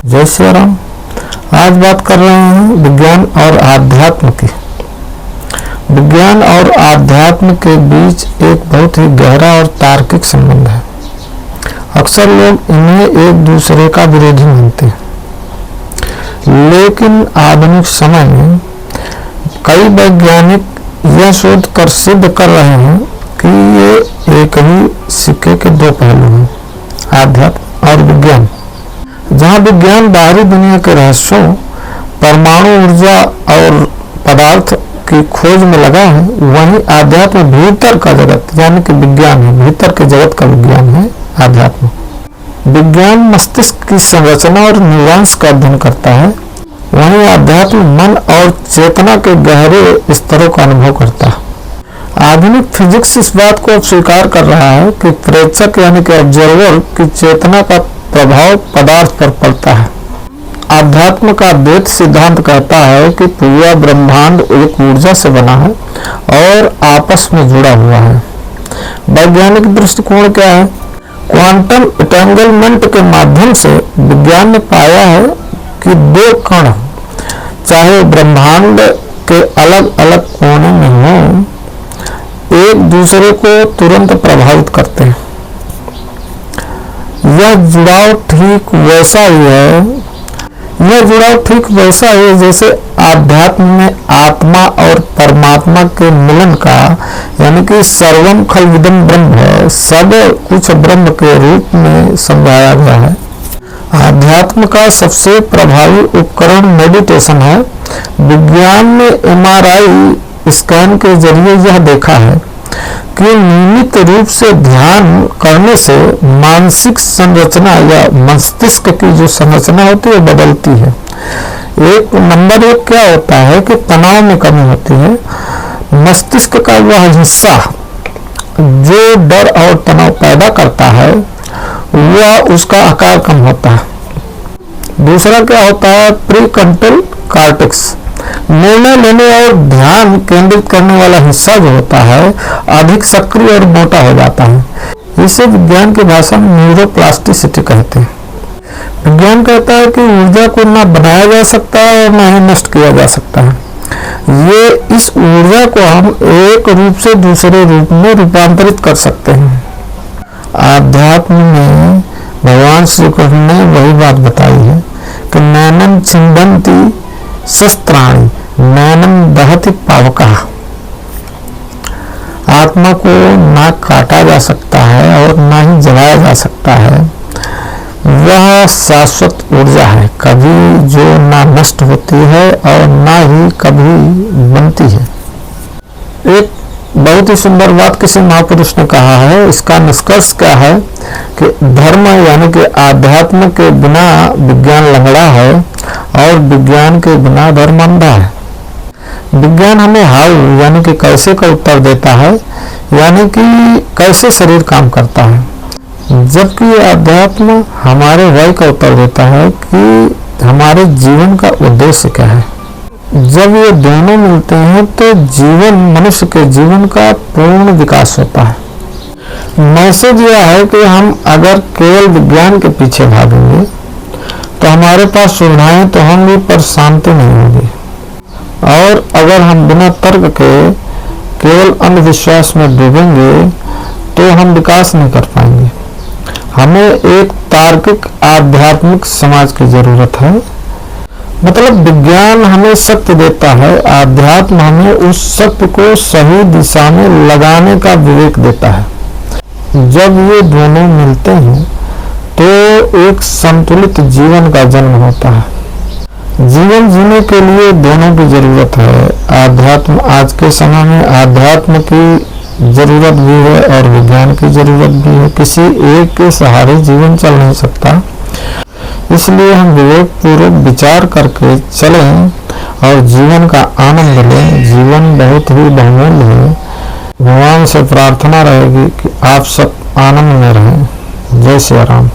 जय श्री राम। आज बात कर रहे हैं विज्ञान और आध्यात्म की। विज्ञान और आध्यात्म के बीच एक बहुत ही गहरा और तार्किक संबंध है। अक्सर लोग इन्हें एक दूसरे का विरोधी मानते हैं, लेकिन आधुनिक समय में कई वैज्ञानिक यह शोध कर सिद्ध कर रहे हैं कि ये एक ही सिक्के के दो पहलू हैं, आध्यात्म और विज्ञान। जहाँ विज्ञान बाहरी दुनिया के रहस्यों, परमाणु ऊर्जा और पदार्थ की खोज में लगा है, वहीं आध्यात्म भीतर का जगत यानी कि विज्ञान है, भीतर के जगत का विज्ञान है आध्यात्म। विज्ञान मस्तिष्क की संरचना और न्यूरॉन्स का अध्ययन करता है, वहीं आध्यात्म मन और चेतना के गहरे स्तरों का अनुभव करता है। आधुनिक फिजिक्स इस बात को स्वीकार कर रहा है कि प्रेक्षक यानी कि ऑब्जर्वर की चेतना का प्रभाव पदार्थ पर पड़ता है। आध्यात्म का द्वैत सिद्धांत कहता है कि पूरा ब्रह्मांड एक ऊर्जा से बना है और आपस में जुड़ा हुआ है। वैज्ञानिक दृष्टिकोण क्या है? क्वांटम एंटेंगलमेंट के माध्यम से विज्ञान ने पाया है कि दो कण चाहे ब्रह्मांड के अलग अलग कोने में हों, एक दूसरे को तुरंत प्रभावित करते हैं। यह जुड़ाव ठीक वैसा ही है जैसे आध्यात्म में आत्मा और परमात्मा के मिलन का, यानी कि सर्वम खल्विदम ब्रह्म है, सब कुछ ब्रह्म के रूप में समझाया गया है। आध्यात्म का सबसे प्रभावी उपकरण मेडिटेशन है। विज्ञान ने MRI स्कैन के जरिए यह देखा है कि नियमित रूप से ध्यान करने से मानसिक संरचना या मस्तिष्क की जो संरचना होती है बदलती है। नंबर एक क्या होता है कि तनाव में कमी होती है। मस्तिष्क का वह हिस्सा जो डर और तनाव पैदा करता है, वह उसका आकार कम होता है। दूसरा क्या होता है? प्री फ्रंटल कॉर्टेक्स, निर्णय लेने और ध्यान केंद्रित करने वाला हिस्सा जो होता है अधिक सक्रिय और मोटा हो जाता है। इसे विज्ञान की भाषा में न्यूरोप्लास्टिसिटी कहते हैं। विज्ञान कहता है कि ऊर्जा को ना बनाया जा सकता है और ना ही नष्ट किया जा सकता है। इस ऊर्जा को हम एक रूप से दूसरे रूप में रूपांतरित कर सकते हैं। आध्यात्म में भगवान श्री कृष्ण ने वही बात बताई है कि नैनम छिंदन्ति शस्त्राणि नैनम दहति पावकः। आत्मा को ना काटा जा सकता है और ना ही जलाया जा सकता है। वह शाश्वत ऊर्जा है, कभी जो ना नष्ट होती है और ना ही कभी बनती है। एक बहुत ही सुंदर बात किसी महापुरुष ने कहा है। इसका निष्कर्ष क्या है कि धर्म यानी कि आध्यात्म के बिना विज्ञान लंगड़ा है और विज्ञान के बिना धर्म अंधा है। विज्ञान हमें हाउ यानी कि कैसे का उत्तर देता है, यानी कि कैसे शरीर काम करता है, जबकि आध्यात्म हमारे वाई का उत्तर देता है कि हमारे जीवन का उद्देश्य क्या है। जब ये दोनों मिलते हैं तो मनुष्य के जीवन का पूर्ण विकास होता है। मैसेज यह है कि हम अगर केवल विज्ञान के पीछे भागेंगे तो हमारे पास सुविधाएं तो होंगी पर शांति नहीं होगी, और अगर हम बिना तर्क के केवल अंधविश्वास में डूबेंगे तो हम विकास नहीं कर पाएंगे। हमें एक तार्किक आध्यात्मिक समाज की जरूरत है। मतलब विज्ञान हमें सत्य देता है, आध्यात्म हमें उस सत्य को सही दिशा में लगाने का विवेक देता है। जब ये दोनों मिलते हैं तो एक संतुलित जीवन का जन्म होता है। जीवन जीने के लिए दोनों की जरूरत है। आध्यात्म आज के समय में आध्यात्म की जरूरत भी है और विज्ञान की जरूरत भी है। किसी एक के सहारे जीवन चल नहीं सकता। इसलिए हम विवेक पूर्वक विचार करके चलें और जीवन का आनंद लें। जीवन बहुत ही बहुमूल्य है। भगवान से प्रार्थना रहेगी कि आप सब आनंद में रहें। जय श्री राम।